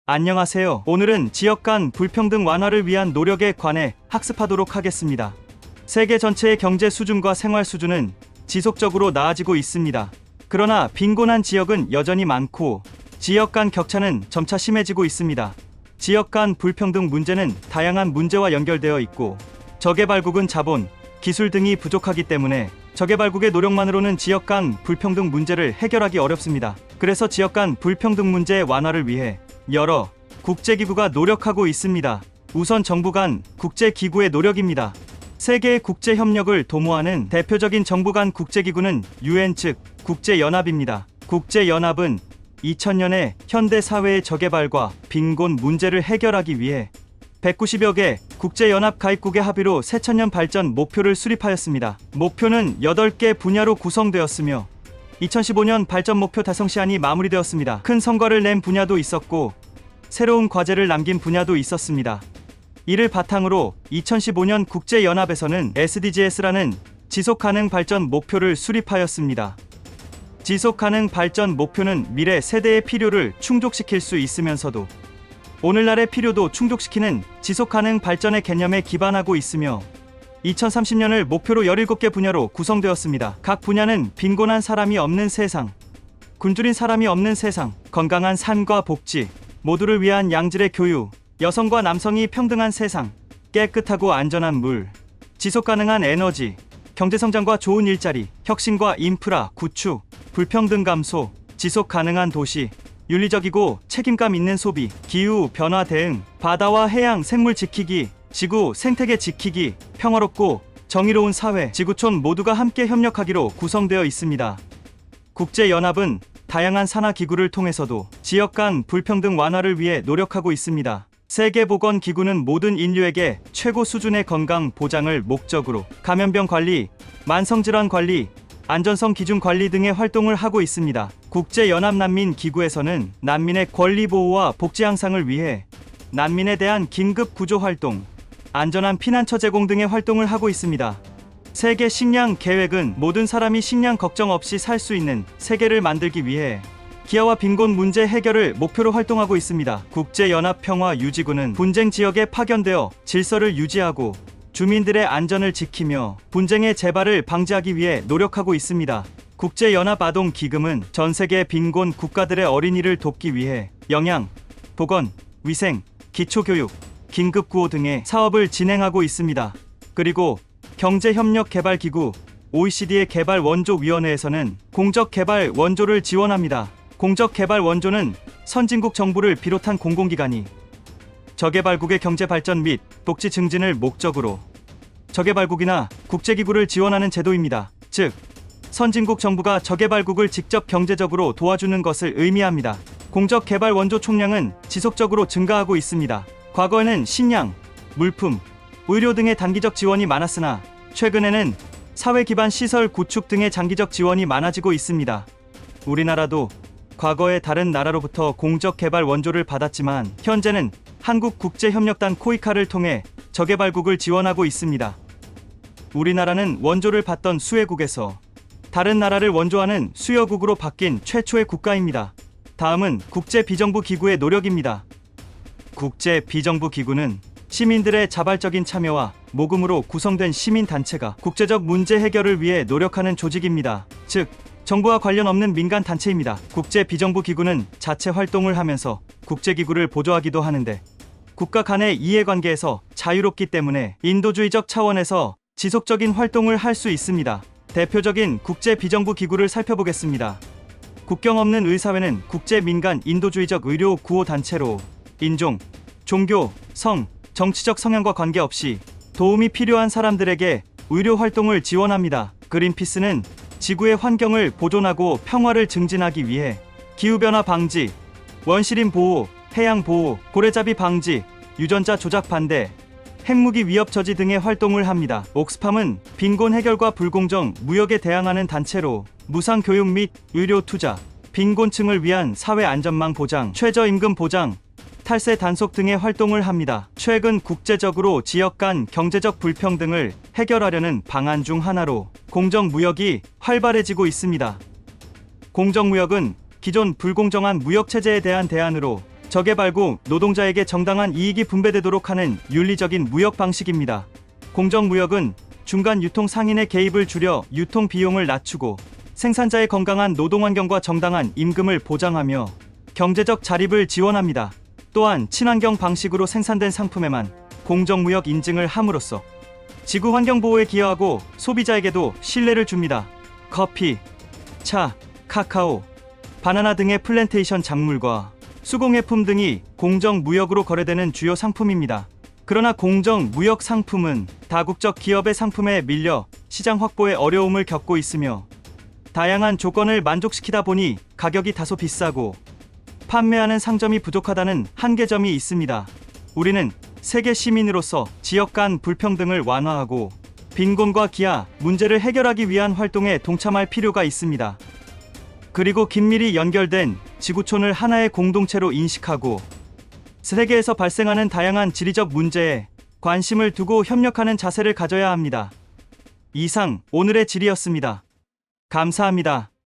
안녕하세요. 오늘은 지역 간 불평등 완화를 위한 노력에 관해 학습하도록 하겠습니다. 세계 전체의 경제 수준과 생활 수준은 지속적으로 나아지고 있습니다. 그러나 빈곤한 지역은 여전히 많고 지역 간 격차는 점차 심해지고 있습니다. 지역 간 불평등 문제는 다양한 문제와 연결되어 있고 저개발국은 자본, 기술 등이 부족하기 때문에 저개발국의 노력만으로는 지역 간 불평등 문제를 해결하기 어렵습니다. 그래서 지역 간 불평등 문제 완화를 위해 여러 국제기구가 노력하고 있습니다. 우선 정부 간 국제기구의 노력입니다. 세계의 국제협력을 도모하는 대표적인 정부 간 국제기구는 UN 즉 국제연합입니다. 국제연합은 2000년에 현대사회의 저개발과 빈곤 문제를 해결하기 위해 190여 개 국제연합 가입국의 합의로 새천년 발전 목표를 수립하였습니다. 목표는 8개 분야로 구성되었으며 2015년 발전 목표 달성 시한이 마무리되었습니다. 큰 성과를 낸 분야도 있었고 새로운 과제를 남긴 분야도 있었습니다. 이를 바탕으로 2015년 국제연합에서는 SDGs라는 지속가능 발전 목표를 수립하였습니다. 지속가능 발전 목표는 미래 세대의 필요를 충족시킬 수 있으면서도 오늘날의 필요도 충족시키는 지속가능 발전의 개념에 기반하고 있으며 2030년을 목표로 17개 분야로 구성되었습니다. 각 분야는 빈곤한 사람이 없는 세상, 굶주린 사람이 없는 세상, 건강한 삶과 복지, 모두를 위한 양질의 교육, 여성과 남성이 평등한 세상, 깨끗하고 안전한 물, 지속가능한 에너지, 경제성장과 좋은 일자리, 혁신과 인프라, 구축, 불평등 감소, 지속가능한 도시, 윤리적이고 책임감 있는 소비, 기후 변화 대응, 바다와 해양 생물 지키기, 지구 생태계 지키기, 평화롭고 정의로운 사회, 지구촌 모두가 함께 협력하기로 구성되어 있습니다. 국제연합은 다양한 산하 기구를 통해서도 지역 간 불평등 완화를 위해 노력하고 있습니다. 세계보건기구는 모든 인류에게 최고 수준의 건강 보장을 목적으로 감염병 관리, 만성질환 관리, 안전성 기준 관리 등의 활동을 하고 있습니다. 국제연합난민기구에서는 난민의 권리 보호와 복지 향상을 위해 난민에 대한 긴급 구조 활동, 안전한 피난처 제공 등의 활동을 하고 있습니다. 세계 식량 계획은 모든 사람이 식량 걱정 없이 살 수 있는 세계를 만들기 위해 기아와 빈곤 문제 해결을 목표로 활동하고 있습니다. 국제연합평화유지구는 분쟁 지역에 파견되어 질서를 유지하고 주민들의 안전을 지키며 분쟁의 재발을 방지하기 위해 노력하고 있습니다. 국제연합아동기금은 전 세계 빈곤 국가들의 어린이를 돕기 위해 영양, 보건, 위생, 기초교육, 긴급구호 등의 사업을 진행하고 있습니다. 그리고 경제협력개발기구 OECD의 개발원조위원회에서는 공적개발 원조를 지원합니다. 공적개발 원조는 선진국 정부를 비롯한 공공기관이 저개발국의 경제발전 및 복지 증진을 목적으로 저개발국이나 국제기구를 지원하는 제도입니다. 즉, 선진국 정부가 저개발국을 직접 경제적으로 도와주는 것을 의미합니다. 공적개발 원조 총량은 지속적으로 증가하고 있습니다. 과거에는 식량, 물품, 의료 등의 단기적 지원이 많았으나 최근에는 사회 기반 시설 구축 등의 장기적 지원이 많아지고 있습니다. 우리나라도 과거에 다른 나라로부터 공적개발 원조를 받았지만 현재는 한국국제협력단 코이카를 통해 저개발국을 지원하고 있습니다. 우리나라는 원조를 받던 수혜국에서 다른 나라를 원조하는 수여국으로 바뀐 최초의 국가입니다. 다음은 국제비정부기구의 노력입니다. 국제비정부기구는 시민들의 자발적인 참여와 모금으로 구성된 시민단체가 국제적 문제 해결을 위해 노력하는 조직입니다. 즉, 정부와 관련 없는 민간단체입니다. 국제비정부기구는 자체 활동을 하면서 국제기구를 보조하기도 하는데 국가 간의 이해관계에서 자유롭기 때문에 인도주의적 차원에서 지속적인 활동을 할 수 있습니다. 대표적인 국제비정부기구를 살펴보겠습니다. 국경 없는 의사회는 국제민간 인도주의적 의료 구호단체로 인종, 종교, 성, 정치적 성향과 관계없이 도움이 필요한 사람들에게 의료 활동을 지원합니다. 그린피스는 지구의 환경을 보존하고 평화를 증진하기 위해 기후변화 방지, 원시림 보호, 해양 보호, 고래잡이 방지, 유전자 조작 반대, 핵무기 위협 저지 등의 활동을 합니다. 옥스팜은 빈곤 해결과 불공정 무역에 대항하는 단체로 무상 교육 및 의료 투자, 빈곤층을 위한 사회 안전망 보장, 최저임금 보장, 탈세 단속 등의 활동을 합니다. 최근 국제적으로 지역 간 경제적 불평등을 해결하려는 방안 중 하나로 공정무역이 활발해지고 있습니다. 공정무역은 기존 불공정한 무역체제에 대한 대안으로 저개발국 노동자에게 정당한 이익이 분배되도록 하는 윤리적인 무역 방식입니다. 공정무역은 중간 유통 상인의 개입을 줄여 유통 비용을 낮추고 생산자의 건강한 노동환경과 정당한 임금을 보장하며 경제적 자립을 지원합니다. 또한 친환경 방식으로 생산된 상품에만 공정무역 인증을 함으로써 지구 환경 보호에 기여하고 소비자에게도 신뢰를 줍니다. 커피, 차, 카카오, 바나나 등의 플랜테이션 작물과 수공예품 등이 공정무역으로 거래되는 주요 상품입니다. 그러나 공정무역 상품은 다국적 기업의 상품에 밀려 시장 확보에 어려움을 겪고 있으며 다양한 조건을 만족시키다 보니 가격이 다소 비싸고 판매하는 상점이 부족하다는 한계점이 있습니다. 우리는 세계 시민으로서 지역 간 불평등을 완화하고 빈곤과 기아 문제를 해결하기 위한 활동에 동참할 필요가 있습니다. 그리고 긴밀히 연결된 지구촌을 하나의 공동체로 인식하고 세계에서 발생하는 다양한 지리적 문제에 관심을 두고 협력하는 자세를 가져야 합니다. 이상 오늘의 질의였습니다. 감사합니다.